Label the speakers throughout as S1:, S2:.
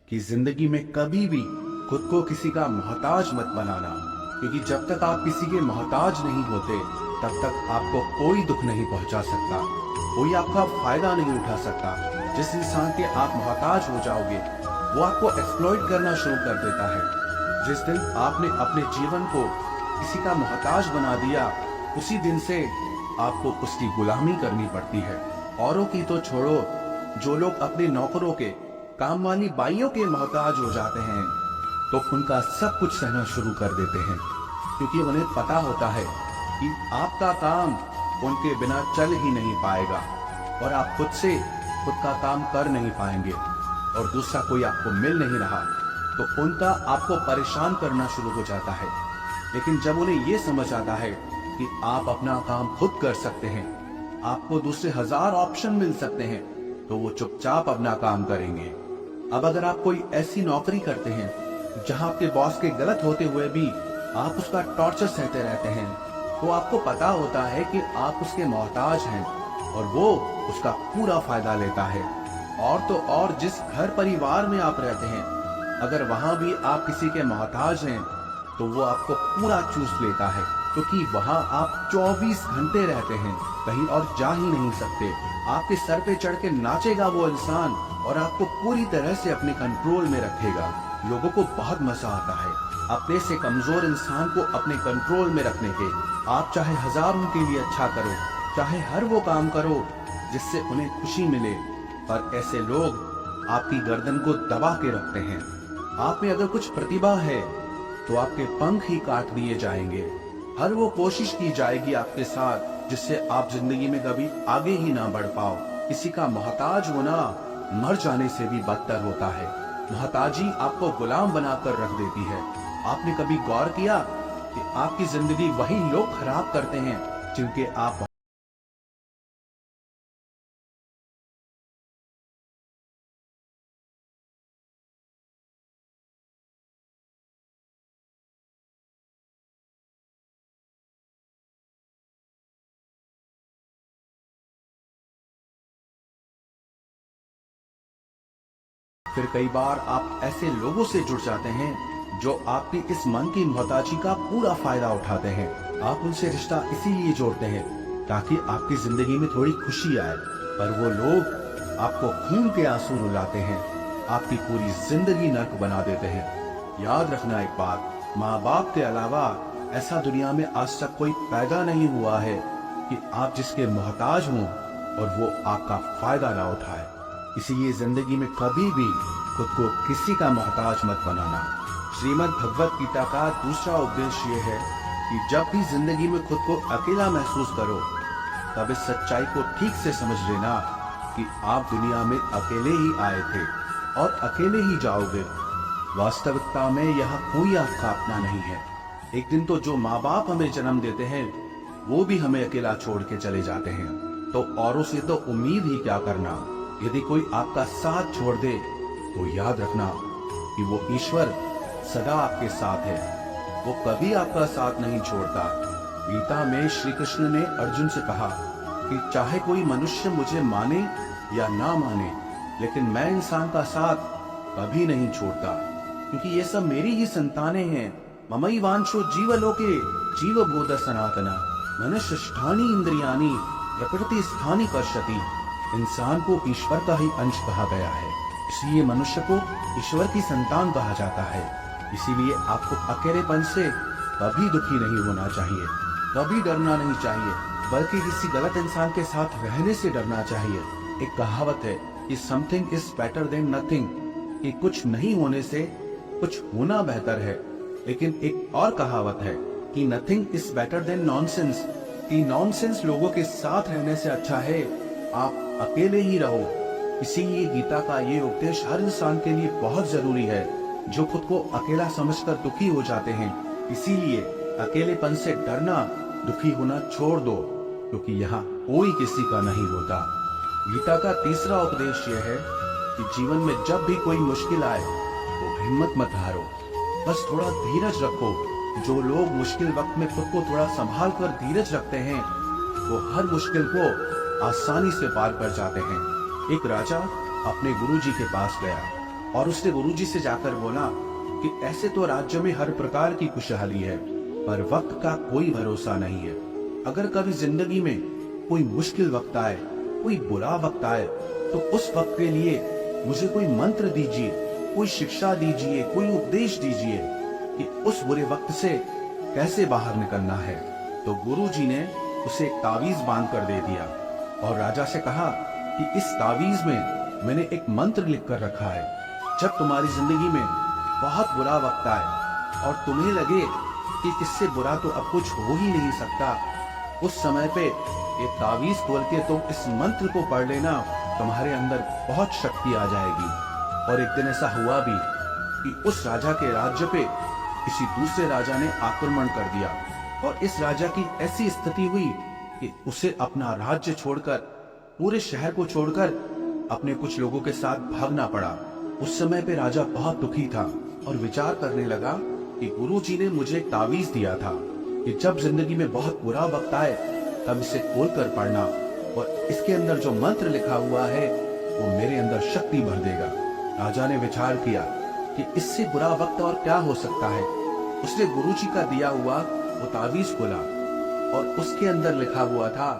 S1: कि जिंदगी में कभी भी खुद को किसी का मोहताज मत बनाना, क्योंकि जब तक आप किसी के मोहताज नहीं होते तब तक आपको कोई दुख नहीं पहुंचा सकता, कोई आपका फायदा नहीं उठा सकता। जिस इंसान के आप मोहताज हो जाओगे वो आपको एक्सप्लॉइट करना शुरू कर देता है। जिस दिन आपने अपने जीवन को किसी का मोहताज बना दिया, उसी दिन से आपको उसकी गुलामी करनी पड़ती है। औरों की तो छोड़ो, जो लोग अपने नौकरों के, काम वाली बाइयों के मोहताज हो जाते हैं तो उनका सब कुछ सहना शुरू कर देते हैं, क्योंकि उन्हें पता होता है कि आपका काम उनके बिना चल ही नहीं पाएगा और आप खुद से खुद का काम कर नहीं पाएंगे और दूसरा कोई आपको मिल नहीं रहा तो उनका आपको परेशान करना शुरू हो जाता है। लेकिन जब उन्हें ये समझ आता है कि आप अपना काम खुद कर सकते हैं, आपको दूसरे 1000 ऑप्शन मिल सकते हैं, तो वो चुपचाप अपना काम करेंगे। अब अगर आप कोई ऐसी नौकरी करते हैं जहां आपके बॉस के गलत होते हुए भी आप उसका टॉर्चर सहते रहते हैं, तो आपको पता होता है कि आप उसके मोहताज हैं और वो उसका पूरा फायदा लेता है। और तो और जिस घर परिवार में आप रहते हैं, अगर वहां भी आप किसी के मोहताज हैं तो वो आपको पूरा चूस लेता है, क्योंकि वहां आप 24 घंटे रहते हैं, कहीं और जा ही नहीं सकते। आपके सर पे चढ़ के नाचेगा वो इंसान और आपको पूरी तरह से अपने कंट्रोल में रखेगा। लोगों को बहुत मजा आता है अपने से कमजोर इंसान को अपने कंट्रोल में रखने के। आप चाहे 1000 उनके लिए अच्छा करो, चाहे हर वो काम करो जिससे उन्हें खुशी मिले, पर ऐसे लोग आपकी गर्दन को दबा के रखते हैं। आप में अगर कुछ प्रतिभा है तो आपके पंख ही काट दिए जाएंगे। हर वो कोशिश की जाएगी आपके साथ जिससे आप जिंदगी में कभी आगे ही ना बढ़ पाओ। किसी का मोहताज होना मर जाने से भी बदतर होता है। मोहताजी आपको गुलाम बनाकर रख देती है। आपने कभी गौर किया कि आपकी जिंदगी वही लोग खराब करते हैं जिनके आप फिर कई बार आप ऐसे लोगों से जुड़ जाते हैं जो आपकी इस मन की मोहताजी का पूरा फायदा उठाते हैं। आप उनसे रिश्ता इसीलिए जोड़ते हैं ताकि आपकी जिंदगी में थोड़ी खुशी आए, पर वो लोग आपको खून के आंसू रुलाते हैं, आपकी पूरी जिंदगी नर्क बना देते हैं। याद रखना एक बात, माँ बाप के अलावा ऐसा दुनिया में आज तक कोई पैदा नहीं हुआ है कि आप जिसके मोहताज हों और वो आपका फायदा ना उठाए। इसीलिए जिंदगी में कभी भी खुद को किसी का मोहताज मत बनाना। श्रीमद् भगवत गीता का दूसरा उपदेश ये है कि जब भी जिंदगी में खुद को अकेला महसूस करो तब इस सच्चाई को ठीक से समझ लेना कि आप दुनिया में अकेले ही आए थे और अकेले ही जाओगे। वास्तविकता में यहाँ कोई आपका अपना नहीं है। एक दिन तो जो माँ बाप हमें जन्म देते हैं वो भी हमें अकेला छोड़ के चले जाते हैं, तो औरों से तो उम्मीद ही क्या करना। यदि कोई आपका साथ छोड़ दे तो याद रखना कि वो ईश्वर सदा आपके साथ है, वो कभी आपका साथ नहीं छोड़ता। गीता में श्री कृष्ण ने अर्जुन से कहा कि चाहे कोई मनुष्य मुझे माने या ना माने, लेकिन मैं इंसान का साथ कभी नहीं छोड़ता, क्योंकि ये सब मेरी ही संतानें हैं। ममैवांशो जीवलोके जीवभूत सनातना मनुष्यष्ठानि इंद्रियाणि प्रकृति स्थानि कर्षति। इंसान को ईश्वर का ही अंश कहा गया है, इसलिए मनुष्य को ईश्वर की संतान कहा जाता है। इसीलिए आपको अकेलेपन से कभी दुखी नहीं होना चाहिए, कभी डरना नहीं चाहिए, बल्कि किसी गलत इंसान के साथ रहने से डरना चाहिए। एक कहावत है कि something is better than nothing, कि कुछ नहीं होने से कुछ होना बेहतर है। लेकिन एक और कहावत है कि nothing is better than nonsense, कि नॉनसेंस लोगों के साथ रहने से अच्छा है आप अकेले ही रहो। इसीलिए गीता का ये उपदेश हर इंसान के लिए बहुत जरूरी है जो खुद को अकेला समझकर दुखी हो जाते हैं। इसीलिए अकेलेपन से डरना, दुखी होना छोड़ दो, क्योंकि यहाँ कोई किसी का नहीं होता। गीता का तीसरा उपदेश यह है कि जीवन में जब भी कोई मुश्किल आए तो हिम्मत मत हारो, बस थोड़ा धीरज रखो। जो लोग मुश्किल वक्त में खुद को थोड़ा संभाल कर धीरज रखते हैं वो हर मुश्किल को आसानी से पार कर जाते हैं। एक राजा अपने गुरुजी के पास गया और उसने गुरुजी से जाकर बोला कि ऐसे तो राज्य में हर प्रकार की खुशहाली है, पर वक्त का कोई भरोसा नहीं है। अगर कभी जिंदगी में कोई मुश्किल वक्त आए, कोई बुरा वक्त आए, तो उस वक्त के लिए मुझे कोई मंत्र दीजिए, कोई शिक्षा दीजिए, कोई उपदेश दीजिए कि उस बुरे वक्त से कैसे बाहर निकलना है। तो गुरुजी ने उसे एक तावीज बांध कर दे दिया और राजा से कहा कि इस तावीज में मैंने एक मंत्र लिख कर रखा है। जब तुम्हारी जिंदगी में बहुत बुरा वक्त आए और तुम्हें लगे कि इससे बुरा तो अब कुछ हो ही नहीं सकता, उस समय पे ये तावीज खोल के तुम इस मंत्र को पढ़ लेना, तुम्हारे अंदर बहुत शक्ति आ जाएगी। और एक दिन ऐसा हुआ भी कि उस राजा के राज्य पे किसी दूसरे राजा ने आक्रमण कर दिया और इस राजा की ऐसी स्थिति हुई कि उसे अपना राज्य छोड़कर, पूरे शहर को छोड़कर अपने कुछ लोगों के साथ भागना पड़ा। उस समय पे राजा बहुत दुखी था और विचार करने लगा कि गुरुजी ने मुझे एक तावीज दिया था कि जब जिंदगी में बहुत बुरा वक्त आए तब इसे खोलकर पढ़ना और इसके अंदर जो मंत्र लिखा हुआ है वो मेरे अंदर शक्ति भर देगा। राजा ने विचार किया कि इससे बुरा वक्त और क्या हो सकता है। उसने गुरुजी का दिया हुआ वो तावीज खोला और उसके अंदर लिखा हुआ था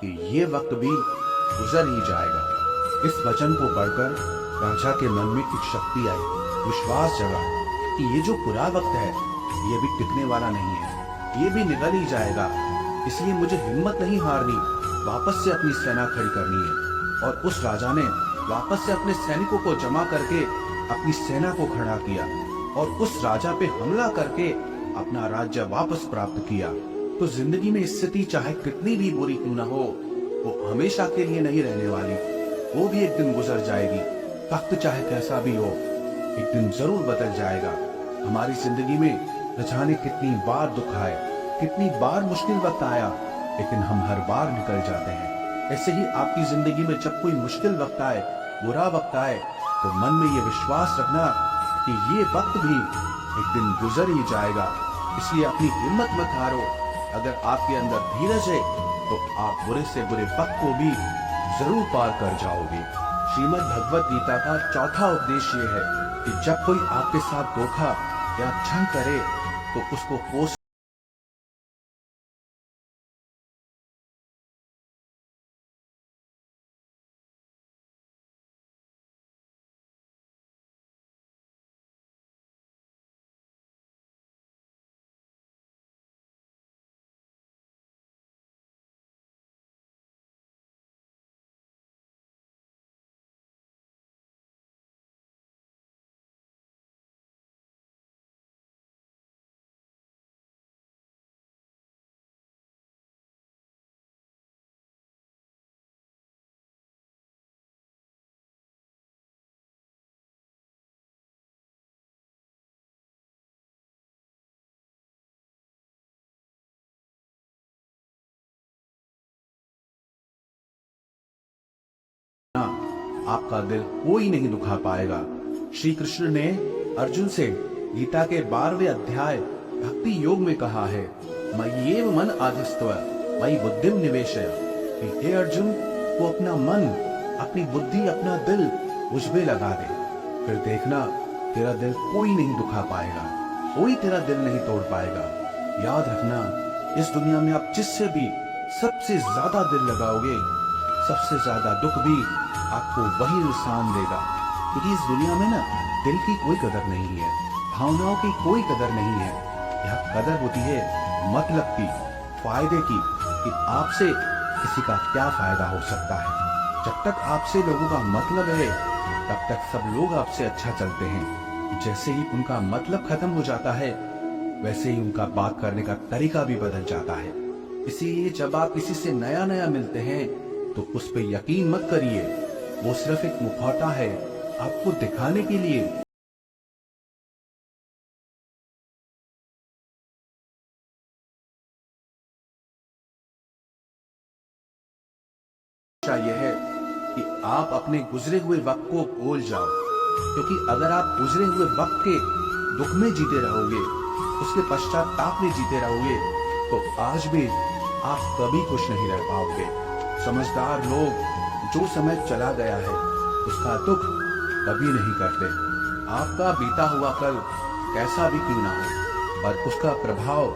S1: कि ये वक्त भी गुजर ही जाएगा। इस वचन को पढ़कर राजा के मन में एक शक्ति आई, विश्वास जगा कि ये जो बुरा वक्त है ये भी टिकने वाला नहीं है, ये भी निकल ही जाएगा। इसलिए मुझे हिम्मत नहीं हारनी, वापस से अपनी सेना खड़ी करनी है। और उस राजा ने वापस से अपने सैनिकों को जमा करके अपनी सेना को खड़ा किया और उस राजा पे हमला करके अपना राज्य वापस प्राप्त किया। तो जिंदगी में स्थिति चाहे कितनी भी बुरी क्यों न हो, वो हमेशा के लिए नहीं रहने वाली, वो भी एक दिन गुजर जाएगी। वक्त चाहे कैसा भी हो, एक दिन जरूर बदल जाएगा। हमारी जिंदगी में न जाने कितनी बार दुख आए, कितनी बार मुश्किल वक्त आया, लेकिन हम हर बार निकल जाते हैं। ऐसे ही आपकी जिंदगी में जब कोई मुश्किल वक्त आए, बुरा वक्त आए, तो मन में ये विश्वास रखना कि ये वक्त भी एक दिन गुजर ही जाएगा। इसलिए अपनी हिम्मत मत हारो। अगर आपके अंदर धीरज है तो आप बुरे से बुरे वक्त को भी जरूर पार कर जाओगे। श्रीमद् भगवत गीता का चौथा उपदेश ये है कि जब कोई आपके साथ धोखा या छल करे तो उसको कोस आपका दिल कोई नहीं दुखा पाएगा। श्री कृष्ण ने अर्जुन से गीता के 12वें अध्याय भक्ति योग में कहा है, मय्येव मन आधस्त्व मयि बुद्धिम निवेशय। हे अर्जुन, वो अपना मन, अपनी बुद्धि, अपना दिल मुझ में लगा दे, फिर देखना तेरा दिल कोई नहीं दुखा पाएगा, कोई तेरा दिल नहीं तोड़ पाएगा। याद रखना, इस दुनिया में आप जिससे भी सबसे ज्यादा दिल लगाओगे, सबसे ज्यादा दुख भी आपको वही नुकसान देगा। क्योंकि इस दुनिया में ना दिल की कोई कदर नहीं है, भावनाओं की कोई कदर नहीं है। यह कदर होती है मतलब की, फायदे की, कि आपसे किसी का क्या फायदा हो सकता है। जब तक आपसे लोगों का मतलब है तब तक सब लोग आपसे अच्छा चलते हैं। जैसे ही उनका मतलब खत्म हो जाता है वैसे ही उनका बात करने का तरीका भी बदल जाता है। इसीलिए जब आप किसी से नया नया मिलते हैं तो उस पर यकीन मत करिए, वो सिर्फ एक मुखौटा है आपको दिखाने के लिए। चाहिए है कि आप अपने गुजरे हुए वक्त को भूल जाओ, क्योंकि अगर आप गुजरे हुए वक्त के दुख में जीते रहोगे, उसके पश्चाताप में जीते रहोगे, तो आज भी आप कभी खुश नहीं रह पाओगे। समझदार लोग जो समय चला गया है उसका दुख कभी नहीं करते। आपका बीता हुआ कल कैसा भी क्यों ना हो, पर उसका प्रभाव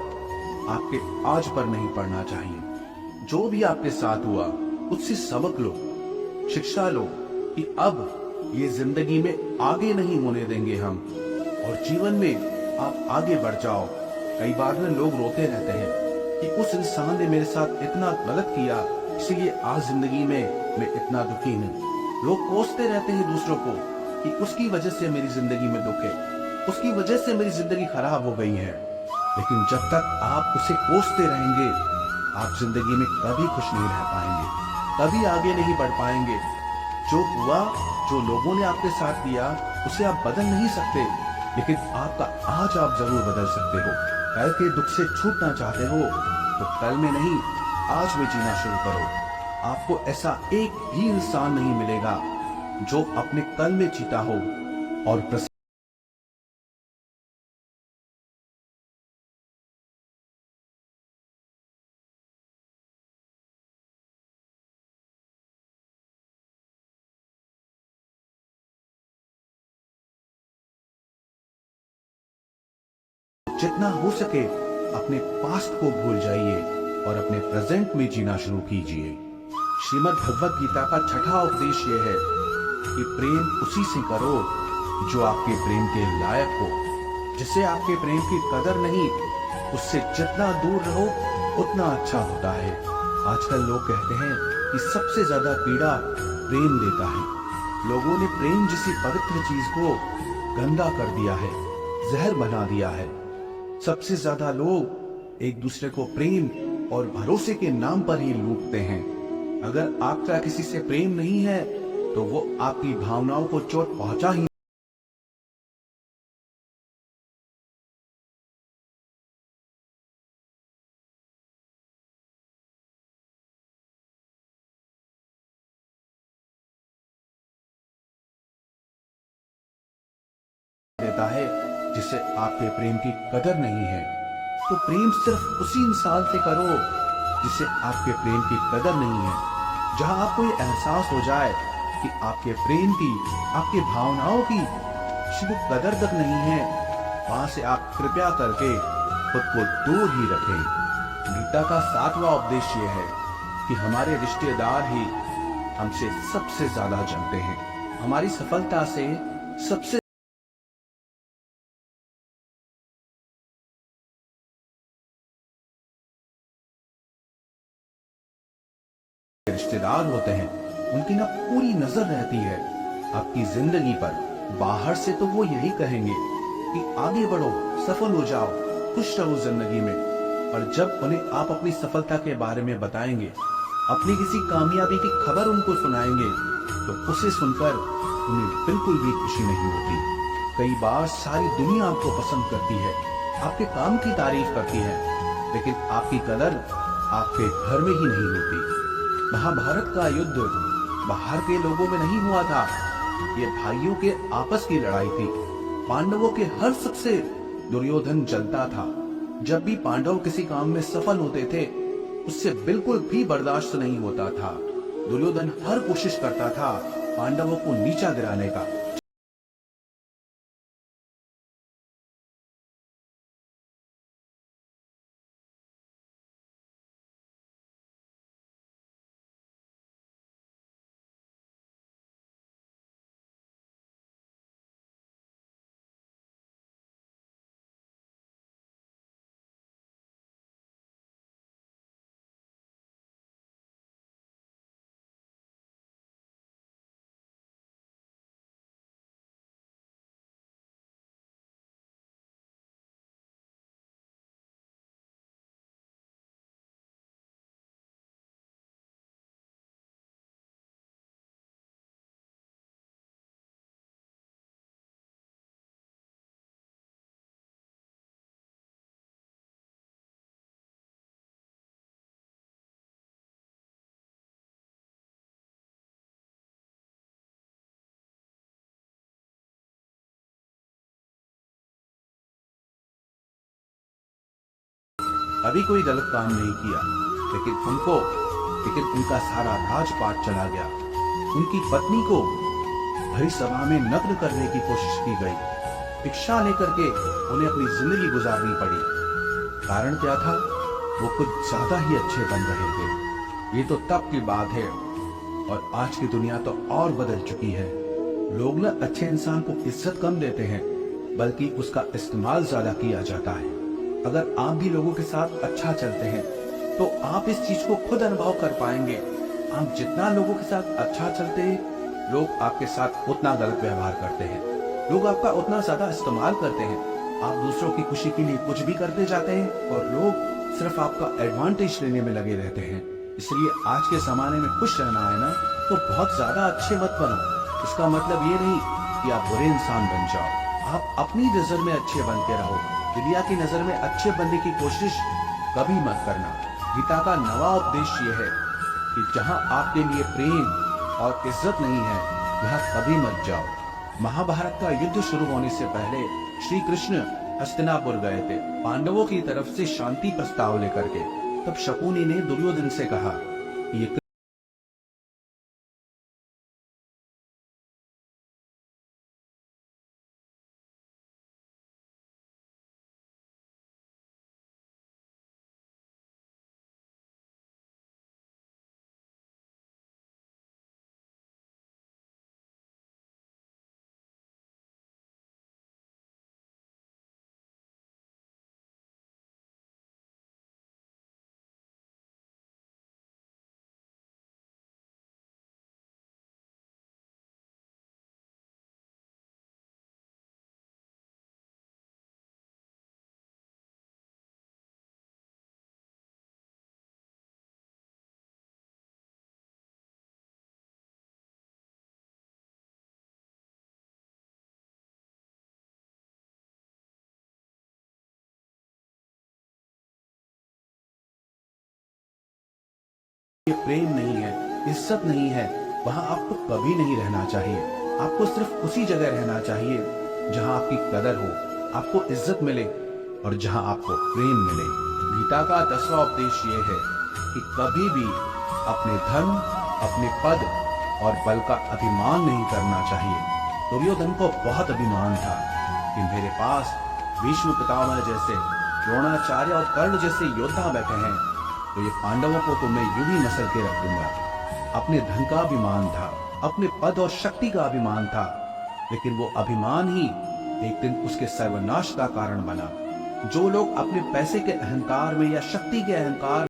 S1: आपके आज पर नहीं पड़ना चाहिए। जो भी आपके साथ हुआ उससे सबक लो, शिक्षा लो कि अब ये जिंदगी में आगे नहीं होने देंगे हम, और जीवन में आप आगे बढ़ जाओ। कई बार ना लोग रोते रहते हैं कि उस इंसान ने मेरे साथ इतना गलत किया, इसलिए आज जिंदगी में मैं इतना दुखी हूँ। लोग कोसते रहते हैं दूसरों को कि उसकी वजह से मेरी जिंदगी में दुख है, उसकी वजह से मेरी जिंदगी खराब हो गई है। लेकिन जब तक आप उसे कोसते रहेंगे, आप जिंदगी में कभी खुश नहीं रह पाएंगे, कभी आगे नहीं बढ़ पाएंगे। जो हुआ, जो लोगों ने आपके साथ किया, उसे आप बदल नहीं सकते, लेकिन आपका आज आप जरूर बदल सकते हो। कल के दुख से छूटना चाहते हो तो कल में नहीं, आज में जीना शुरू करो। आपको ऐसा एक भी इंसान नहीं मिलेगा जो अपने कल में जीता हो और जितना हो सके अपने पास्ट को भूल जाइए और अपने प्रेजेंट में जीना शुरू कीजिए। श्रीमद् भगवत गीता का छठा उपदेश यह है कि प्रेम उसी से करो जो आपके प्रेम के लायक हो। जिसे आपके प्रेम की कदर नहीं, उससे जितना दूर रहो उतना अच्छा होता है। आजकल लोग कहते हैं कि सबसे ज्यादा पीड़ा प्रेम देता है। लोगों ने प्रेम जैसी पवित्र चीज को गंदा कर दिया है, जहर बना दिया है। सबसे ज्यादा लोग एक दूसरे को प्रेम और भरोसे के नाम पर ही लूटते हैं। अगर आपका किसी से प्रेम नहीं है तो वो आपकी भावनाओं को चोट पहुंचा ही देता है जिसे आपके प्रेम की कदर नहीं है। तो प्रेम सिर्फ उसी इंसान से करो जिसे आपके प्रेम की कदर नहीं है। जहां आपको ये एहसास हो जाए कि आपके प्रेम की, आपके भावनाओं की किसी को कदर तक नहीं है, वहां से आप कृपया करके खुद को दूर ही रखें। गीता का 7वां उपदेश ये है कि हमारे रिश्तेदार ही हमसे सबसे ज्यादा जलते हैं। हमारी सफलता से सबसे रिश्तेदार होते हैं, उनकी ना पूरी नजर रहती है आपकी जिंदगी पर। बाहर से तो वो यही कहेंगे कि आगे बढ़ो, सफल हो जाओ, खुश रहो जिंदगी में। और जब उन्हें आप अपनी सफलता के बारे में बताएंगे, अपनी किसी कामयाबी की खबर उनको सुनाएंगे, तो उसे सुनकर उन्हें बिल्कुल भी खुशी नहीं होती। कई बार सारी दुनिया आपको पसंद करती है, आपके काम की तारीफ करती है, लेकिन आपकी कदर आपके घर में ही नहीं होती। महाभारत का युद्ध बाहर के लोगों में नहीं हुआ था, ये भाइयों के आपस की लड़ाई थी। पांडवों के हर सुख से दुर्योधन जलता था। जब भी पांडव किसी काम में सफल होते थे, उससे बिल्कुल भी बर्दाश्त नहीं होता था। दुर्योधन हर कोशिश करता था पांडवों को नीचा गिराने का। कभी कोई गलत काम नहीं किया, लेकिन उनका सारा राजपाट चला गया। उनकी पत्नी को भरी सभा में नग्न करने की कोशिश की गई। भिक्षा लेकर के उन्हें अपनी जिंदगी गुजारनी पड़ी। कारण क्या था? वो कुछ ज्यादा ही अच्छे बन रहे थे। ये तो तब की बात है, और आज की दुनिया तो और बदल चुकी है। लोग ना अच्छे इंसान को इज्जत कम देते हैं, बल्कि उसका इस्तेमाल ज्यादा किया जाता है। अगर आप भी लोगों के साथ अच्छा चलते हैं तो आप इस चीज को खुद अनुभव कर पाएंगे। आप जितना लोगों के साथ अच्छा चलते हैं, लोग आपके साथ उतना गलत व्यवहार करते हैं, लोग आपका उतना ज्यादा इस्तेमाल करते हैं। आप दूसरों की खुशी के लिए कुछ भी करते जाते हैं और लोग सिर्फ आपका एडवांटेज लेने में लगे रहते हैं। इसलिए आज के जमाने में खुश रहना है ना, तो बहुत ज्यादा अच्छे मत बनो। इसका मतलब ये नहीं कि आप बुरे इंसान बन जाओ। आप अपनी नजर में अच्छे बन के रहो। दुनिया की नजर में अच्छे बनने की कोशिश कभी मत करना। गीता का नवा उपदेश ये है कि जहां आपके लिए प्रेम और इज्जत नहीं है, वहां कभी मत जाओ। महाभारत का युद्ध शुरू होने से पहले श्री कृष्ण हस्तिनापुर गए थे, पांडवों की तरफ से शांति प्रस्ताव लेकर के। तब शकुनी ने दुर्योधन से कहा, ये प्रेम नहीं है, इज्जत नहीं है, वहां आपको कभी नहीं रहना चाहिए। आपको सिर्फ उसी जगह रहना चाहिए जहां आपकी कदर हो, आपको इज्जत मिले और जहां आपको प्रेम मिले। गीता का 10वां उपदेश ये है कि कभी भी अपने धन, अपने पद और बल का अभिमान नहीं करना चाहिए। दुर्योधन को बहुत अभिमान था कि मेरे पास भीष्म पितामह जैसे, द्रोणाचार्य और कर्ण जैसे योद्धा बैठे हैं, तो ये पांडवों को तो मैं यूं ही नस्ल के रख दूंगा। अपने धन का अभिमान था, अपने पद और शक्ति का अभिमान था, लेकिन वो अभिमान ही एक दिन उसके सर्वनाश का कारण बना। जो लोग अपने पैसे के अहंकार में या शक्ति के अहंकार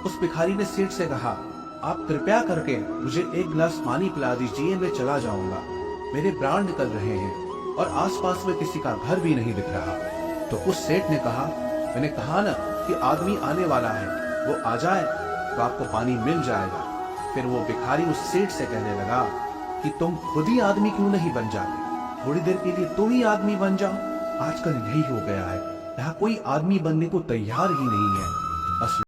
S1: उस भिखारी ने सेठ से कहा, आप कृपया करके मुझे एक गिलास पानी पिला दीजिए, मैं चला जाऊंगा। मेरे प्राण निकल रहे हैं और आसपास में किसी का घर भी नहीं दिख रहा। तो उस सेठ ने कहा, मैंने कहा ना कि आदमी आने वाला है, वो आ जाए तो आपको पानी मिल जाएगा। फिर वो भिखारी उस सेठ से कहने लगा कि तुम खुद ही आदमी क्यों नहीं बन जाते, थोड़ी देर के लिए तुम ही आदमी बन जाओ। आजकल यही हो गया है, यहाँ कोई आदमी बनने को तैयार ही नहीं है। बस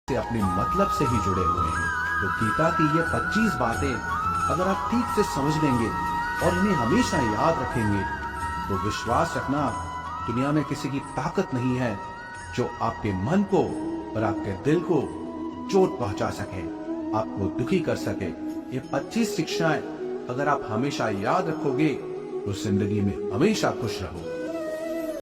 S1: से अपने मतलब से ही जुड़े हुए हैं। तो गीता की ये 25 बातें अगर आप ठीक से समझ लेंगे और इन्हें हमेशा याद रखेंगे तो विश्वास रखना, दुनिया में किसी की ताकत नहीं है जो आपके मन को और आपके दिल को चोट पहुंचा सके, आपको दुखी कर सके। ये 25 शिक्षाएं अगर आप हमेशा याद रखोगे तो जिंदगी में हमेशा खुश रहोगे।